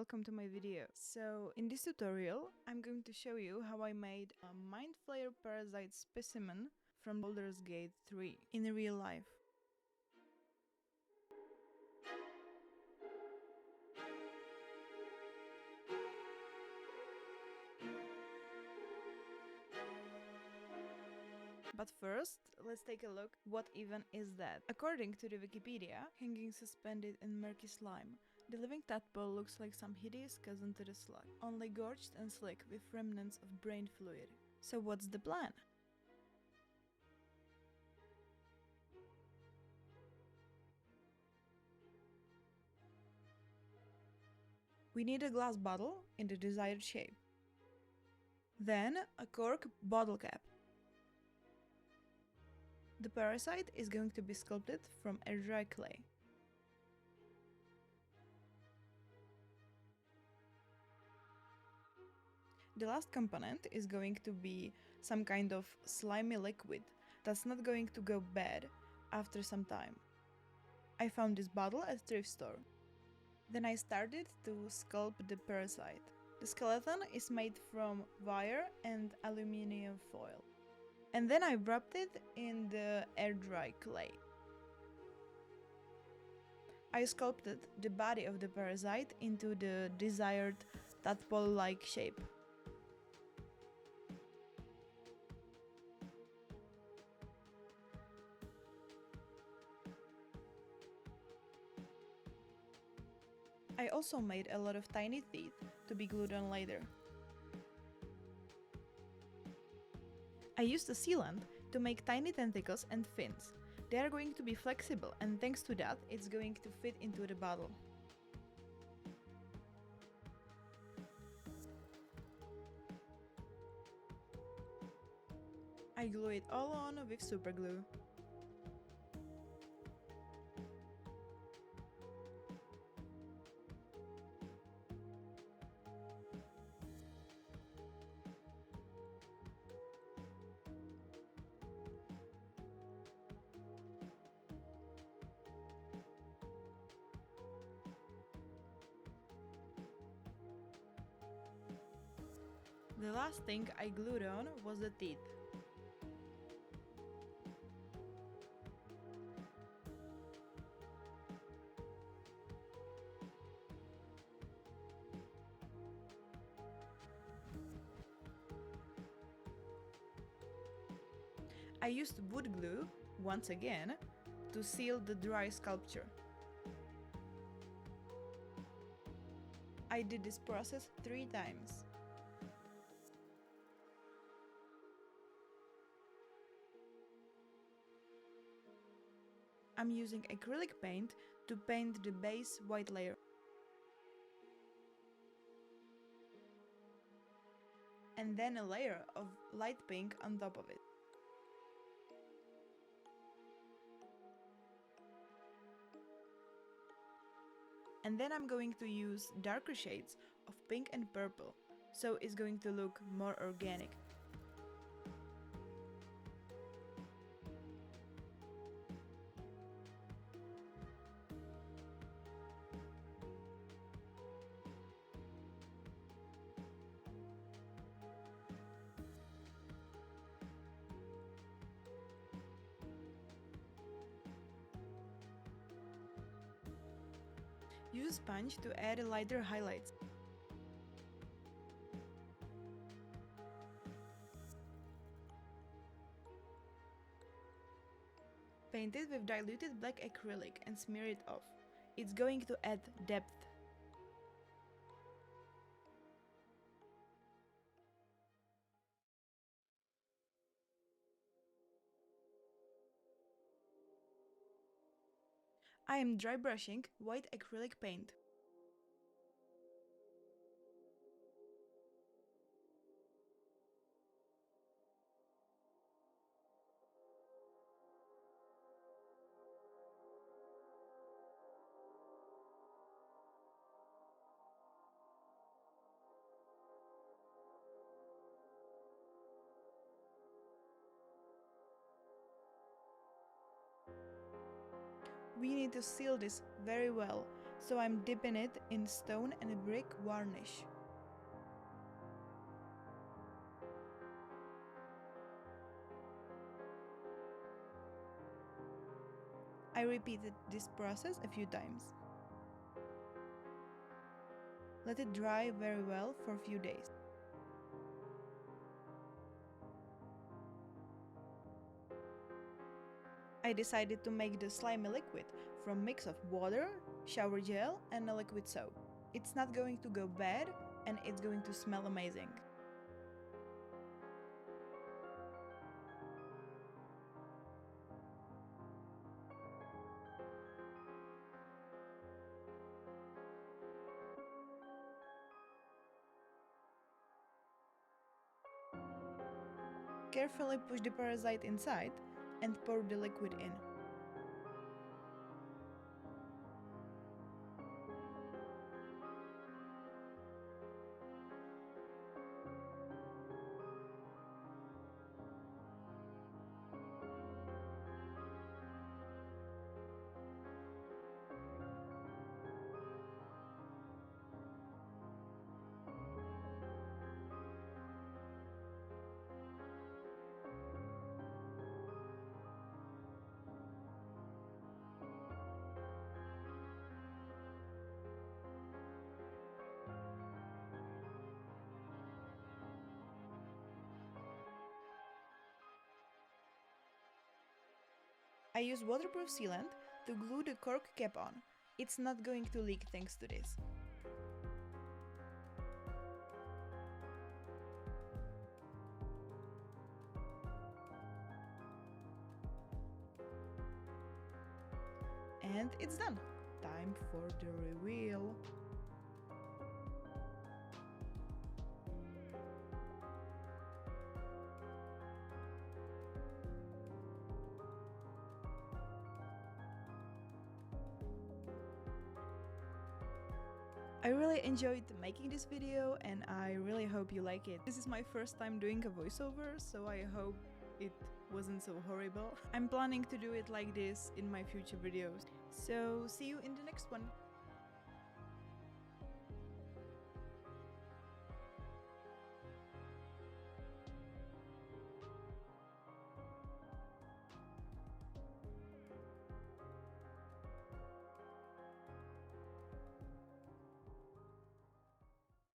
welcome to my video. So in this tutorial I'm going to show you how I made a Mind Flayer Parasite Specimen from Baldurs Gate 3 in real life. But first, let's take a look what even is that. According to the Wikipedia, hanging suspended in murky slime, the living tadpole looks like some hideous cousin to the slug, only gorged and slick with remnants of brain fluid. So what's the plan? We need a glass bottle in the desired shape. Then a cork bottle cap. The parasite is going to be sculpted from air-dry clay. The last component is going to be some kind of slimy liquid that's not going to go bad after some time. I found this bottle at a thrift store. Then I started to sculpt the parasite. The skeleton is made from wire and aluminium foil. And then I wrapped it in the air-dry clay. I sculpted the body of the parasite into the desired tadpole-like shape. I also made a lot of tiny teeth to be glued on later. I used a sealant to make tiny tentacles and fins. They are going to be flexible, and thanks to that, it's going to fit into the bottle. I glue it all on with super glue. The last thing I glued on was the teeth. I used wood glue, once again, to seal the dry sculpture. I did this process 3 times. I'm using acrylic paint to paint the base white layer. And then a layer of light pink on top of it. And then I'm going to use darker shades of pink and purple, so it's going to look more organic. Use a sponge to add lighter highlights. Paint it with diluted black acrylic and smear it off. It's going to add depth. I am dry brushing white acrylic paint. We need to seal this very well So I'm dipping it in stone and brick varnish. I repeated this process a few times. Let it dry very well for a few days. I decided to make the slimy liquid from a mix of water, shower gel and a liquid soap. It's not going to go bad and it's going to smell amazing. Carefully push the parasite inside and pour the liquid in. I use waterproof sealant to glue the cork cap on. It's not going to leak thanks to this. And it's done. Time for the reveal. I really enjoyed making this video and I really hope you like it. This is my first time doing a voiceover, so I hope it wasn't so horrible. I'm planning to do it like this in my future videos. So see you in the next one.